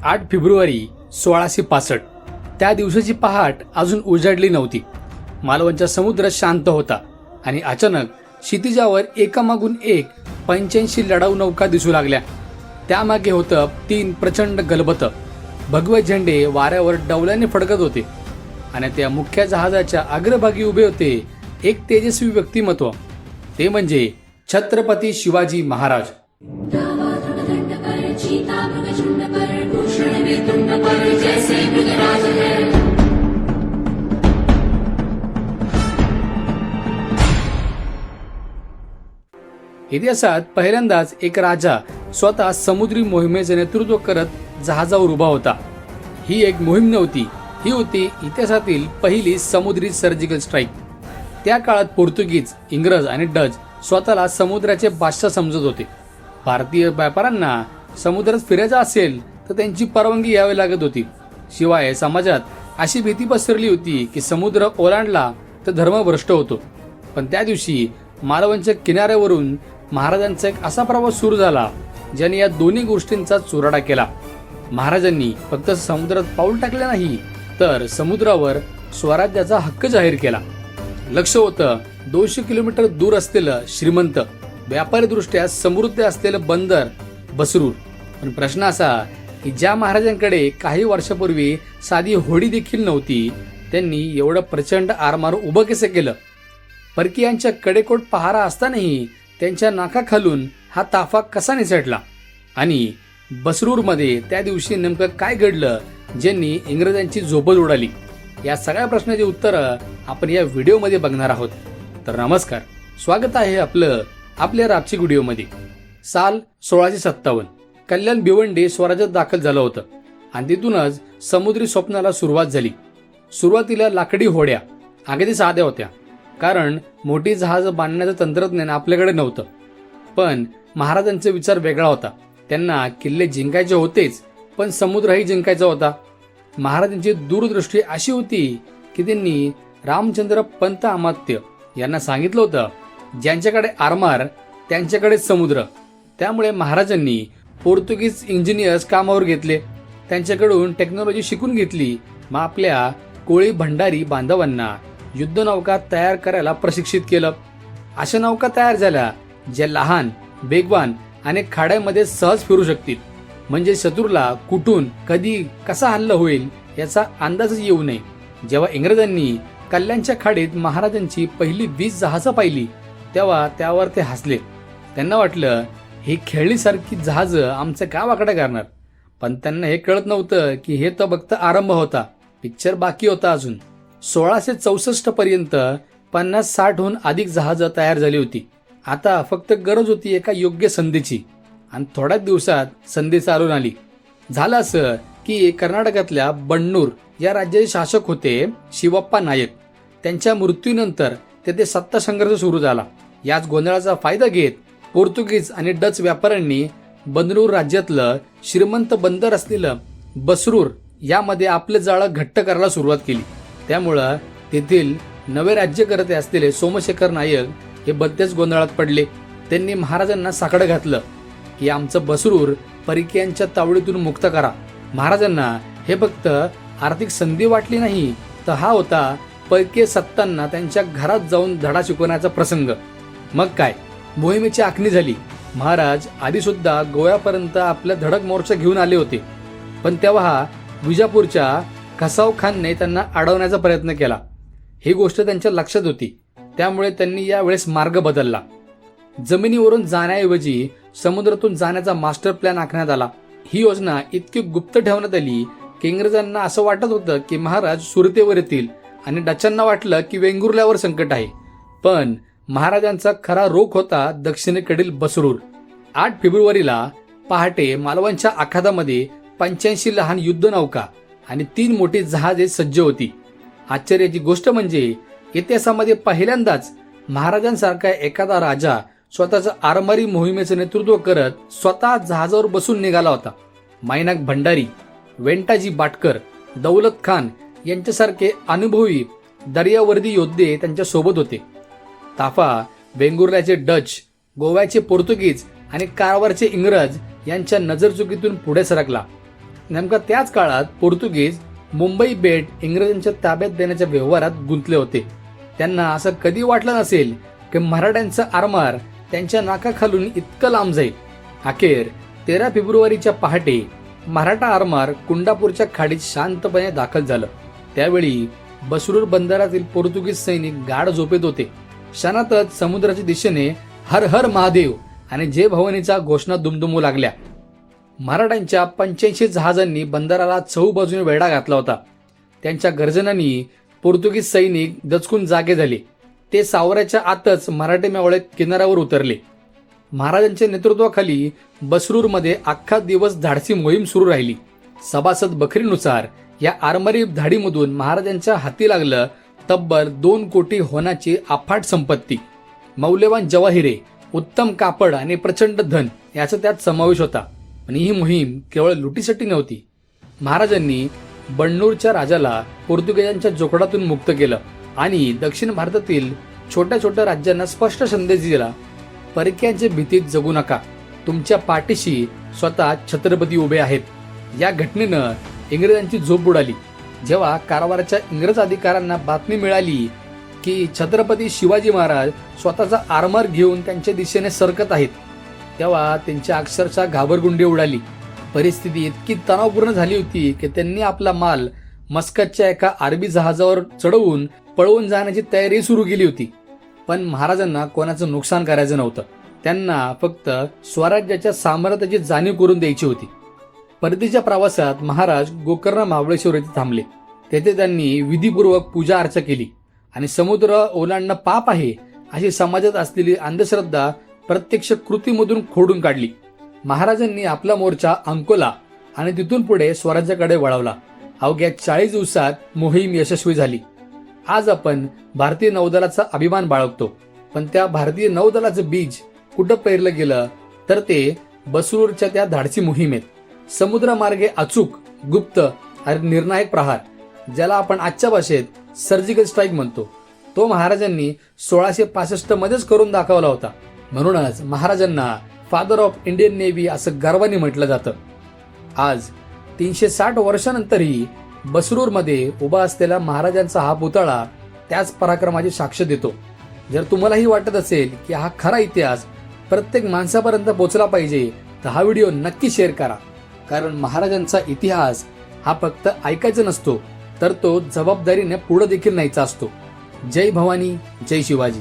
8 February 1665. त्या दिवसाची पहाट अजून उजाडली नव्हती. मालवणचा समुद्र शांत होता आणि अचानक क्षितिजावर एकामागून एक 85 लढाऊ नौका दिसू लागल्या. त्यामागे होतं 3 प्रचंड गलबत. भगवे झेंडे वाऱ्यावर डौल्याने फडकत होते आणि त्या मुख्य जहाजाच्या अग्रभागी उभे होते एक तेजस्वी व्यक्तिमत्व. ते म्हणजे छत्रपती शिवाजी महाराज. इतिहासात पहिल्यांदाच एक राजा स्वतः समुद्री मोहिमेचे नेतृत्व करत जहाजावर उभा होता. ही एक मोहीम नव्हती, ही होती इतिहासातील पहिली समुद्री सर्जिकल स्ट्राईक. त्या काळात पोर्तुगीज, इंग्रज आणि डच स्वतःला समुद्राचे बादशाह समजत होते. भारतीय व्यापाऱ्यांना समुद्रात फिरायचं असेल तर त्यांची परवानगी घ्यावी लागत होती. शिवाय समाजात अशी भीती पसरली होती की समुद्र ओलांडला तर धर्म भ्रष्ट होतो. पण त्या दिवशी मालवणच्या किनाऱ्यावरून महाराजांचा एक असा प्रवास सुरू झाला ज्याने या दोन्ही गोष्टींचा चुराडा केला. महाराजांनी फक्त समुद्रात पाऊल टाकले नाही, तर समुद्रावर स्वराज्याचा हक्क जाहीर केला. लक्ष होतं 200 किलोमीटर दूर असलेलं श्रीमंत, व्यापारीदृष्ट्या समृद्ध असलेलं बंदर बसरूर. पण प्रश्न असा की ज्या महाराजांकडे काही वर्षापूर्वी साधी होडी देखील नव्हती, त्यांनी एवढं प्रचंड आरमार उभं कसं केलं? परकीयांच्या कडेकोट पहारा असतानाही त्यांच्या नाकाखालून हा ताफा कसा निसटला? आणि बसरूरमध्ये त्या दिवशी नेमकं काय घडलं ज्यांनी इंग्रजांची झोपच उडाली? या सगळ्या प्रश्नाची उत्तरं आपण या व्हिडिओमध्ये बघणार आहोत. तर नमस्कार, स्वागत आहे आपल्या रापची व्हिडिओमध्ये. साल 1657. कल्याण भिवंडी स्वराज्यात दाखल झालं होतं आणि तिथूनच समुद्री स्वप्नाला सुरुवात झाली. सुरुवातीला लाकडी होड्या अगदी साध्या होत्या, कारण मोठी जहाज बांधण्याचं तंत्रज्ञान आपल्याकडे नव्हतं. पण महाराजांचा विचार वेगळा होता. त्यांना किल्ले जिंकायचे होतेच, पण समुद्रही जिंकायचा होता. महाराजांची दूरदृष्टी अशी होती की त्यांनी रामचंद्र पंत अमात्य यांना सांगितलं होतं, ज्यांच्याकडे आरमार त्यांच्याकडे समुद्र. त्यामुळे महाराजांनी पोर्तुगीज इंजिनियर्स कामावर घेतले, त्यांच्याकडून टेक्नॉलॉजी शिकून घेतली. मग आपल्या कोळी भंडारी बांधवांना युद्धनौका तयार करायला प्रशिक्षित केलं. अशा नौका तयार झाल्या ज्या लहान, वेगवान आणि खाड्यामध्ये सहज फिरू शकतील, म्हणजे शत्रूला कुठून, कधी, कसा हल्ला होईल याचा अंदाजच येऊ नये. जेव्हा इंग्रजांनी कल्याणच्या खाडीत महाराजांची पहिली 20 जहाजं पाहिली, तेव्हा त्यावर ते हसले. त्यांना वाटलं, ही खेळणीसारखी जहाजं आमचं का वाकडं करणार? पण त्यांना हे कळत नव्हतं की हे तर फक्त आरंभ होता, पिक्चर बाकी होता अजून. 1664 पर्यंत 50-60हून अधिक जहाजं तयार झाली होती. आता फक्त गरज होती एका योग्य संधीची, आणि थोड्याच दिवसात संधी चालून आली. झालं असं की कर्नाटकातल्या बण्णूर या राज्याचे शासक होते शिवप्पा नायक. त्यांच्या मृत्यूनंतर तेथे सत्ता संघर्ष सुरू झाला. याच गोंधळाचा फायदा घेत पोर्तुगीज आणि डच व्यापाऱ्यांनी बंदरूर राज्यातलं श्रीमंत बंदर असलेलं बसरूर यामध्ये आपलं जाळं घट्ट करायला सुरुवात केली. त्यामुळं तेथील नवे राज्यकर्ते असलेले सोमशेखर नायक हे बत्तेच गोंधळात पडले. त्यांनी महाराजांना साकडं घातलं की आमचं बसरूर परकीयांच्या तावडीतून मुक्त करा. महाराजांना हे फक्त आर्थिक संधी वाटली नाही, तर हा होता परकीय सत्तांना त्यांच्या घरात जाऊन धडा शिकवण्याचा प्रसंग. मग काय, मोहिमेची आखणी झाली. महाराज आधी सुद्धा गोव्यापर्यंत आपला धडक मोर्चा घेऊन आले होते, पण तेव्हा विजापूरच्या खसाव खानने त्यांना अडवण्याचा प्रयत्न केला. ही गोष्ट त्यांच्या लक्षात होती, त्यामुळे त्यांनी यावेळेस मार्ग बदलला. जमिनीवरून जाण्याऐवजी समुद्रातून जाण्याचा मास्टर प्लॅन आखण्यात आला. ही योजना इतकी गुप्त ठेवण्यात आली की इंग्रजांना असं वाटत होतं की महाराज सुरतेवर येतील आणि डचांना वाटलं की वेंगुर्ल्यावर संकट आहे. पण महाराजांचा खरा रोख होता दक्षिणेकडील बसरूर. 8 फेब्रुवारीला पहाटे मालवणच्या आखातामध्ये 85 लहान युद्धनौका आणि 3 मोठी जहाजे सज्ज होती. आश्चर्याची गोष्ट म्हणजे इतिहासामध्ये पहिल्यांदाच महाराजांसारखा एखादा राजा स्वतःच्या आरमारी मोहिमेचं नेतृत्व करत स्वतः जहाजावर बसून निघाला होता. मायनाक भंडारी, वेंटाजी बाटकर, दौलत खान यांच्यासारखे अनुभवी दर्यावर्दी योद्धे त्यांच्या सोबत होते. ताफा वेंगुर्ल्याचे डच, गोव्याचे पोर्तुगीज आणि कारवारचे इंग्रज यांच्या नजरचुकीतून पुढे सरकला. नेमका त्याच काळात पोर्तुगीज मुंबई बेट इंग्रजांच्या ताब्यात देण्याच्या व्यवहारात गुंतले होते. त्यांना असं कधी वाटलं नसेल की मराठ्यांचं आरमार त्यांच्या नाकाखालून इतकं लांब जाईल. अखेर 13 फेब्रुवारीच्या पहाटे मराठा आरमार कुंडापूरच्या खाडीत शांतपणे दाखल झालं. त्यावेळी बसरूर बंदरातील पोर्तुगीज सैनिक गाढ झोपेत होते. क्षणातच समुद्राच्या दिशेने हर हर महादेव आणि जय भवानीचा घोषणा दुमदुमू लागल्या. मराठ्यांच्या 85 जहाजांनी बंदराला चहूबाजूने वेढा घातला होता. त्यांच्या गर्जनांनी पोर्तुगीज सैनिक दचकून जागे झाले. ते सावराच्या आतच मराठी मेवाड्यात किनाऱ्यावर उतरले. महाराजांच्या नेतृत्वाखाली बसरूरमध्ये अख्खा दिवस धाडसी मोहीम सुरू राहिली. सभासद बखरीनुसार या आरमारी धाडीमधून महाराजांच्या हाती लागलं तब्बल 2 कोटी होनाची अफाट संपत्ती. मौल्यवान जवाहिरे, उत्तम कापड आणि प्रचंड धन याचा त्यात समावेश होता. आणि ही मोहीम केवळ लुटीसाठी नव्हती. महाराजांनी बण्णूरच्या राजाला पोर्तुगीजांच्या जोखडातून मुक्त केलं आणि दक्षिण भारतातील छोट्या छोट्या राज्यांना स्पष्ट संदेश दिला, परक्यांच्या भीतीत जगू नका, तुमच्या पाठीशी स्वतः छत्रपती उभे आहेत. या घटनेनं इंग्रजांची झोप उडाली. जेव्हा कारवारच्या इंग्रज अधिकाऱ्यांना बातमी मिळाली की छत्रपती शिवाजी महाराज स्वतःचा आरमार घेऊन त्यांच्या दिशेने सरकत आहेत, तेव्हा त्यांच्या अक्षरशः घाबरगुंडी उडाली. परिस्थिती इतकी तणावपूर्ण झाली होती की त्यांनी आपला माल मस्कतच्या एका अरबी जहाजावर चढवून पळवून जाण्याची तयारी सुरू केली होती. पण महाराजांना कोणाचं नुकसान करायचं नव्हतं. त्यांना फक्त स्वराज्याच्या सामर्थ्याची जाणीव करून द्यायची होती. परतीच्या प्रवासात महाराज गोकर्ण महाबळेश्वर येथे थांबले. तेथे त्यांनी विधीपूर्वक पूजा अर्चा केली आणि समुद्र ओलांडणं पाप आहे अशी समाजात असलेली अंधश्रद्धा प्रत्यक्ष कृतीमधून खोडून काढली. महाराजांनी आपला मोर्चा अंकोला आणि तिथून पुढे स्वराज्याकडे वळवला. अवघ्या 40 दिवसात मोहीम यशस्वी झाली. आज आपण भारतीय नौदलाचा अभिमान बाळगतो, पण त्या भारतीय नौदलाचं बीज कुठं पेरलं गेलं तर ते बसरूरच्या त्या धाडसी मोहिमेत. समुद्रमार्गे अचूक, गुप्त आणि निर्णायक प्रहार, ज्याला आपण आजच्या भाषेत सर्जिकल स्ट्राईक म्हणतो, तो महाराजांनी 1665 मध्येच करून दाखवला होता. म्हणूनच महाराजांना फादर ऑफ इंडियन नेव्ही असं गर्वाने म्हटलं जातं. आज 360 वर्षानंतरही बसरूरमध्ये उभा असलेला महाराजांचा हा पुतळा त्याच पराक्रमाची साक्ष देतो. जर तुम्हालाही वाटत असेल की हा खरा इतिहास प्रत्येक माणसापर्यंत पोहोचला पाहिजे तर हा व्हिडिओ नक्की शेअर करा. कारण महाराजांचा इतिहास हा फक्त ऐकायचा नसतो, तर तो जबाबदारीने पुढे देखील न्यायचा असतो. जय भवानी, जय शिवाजी.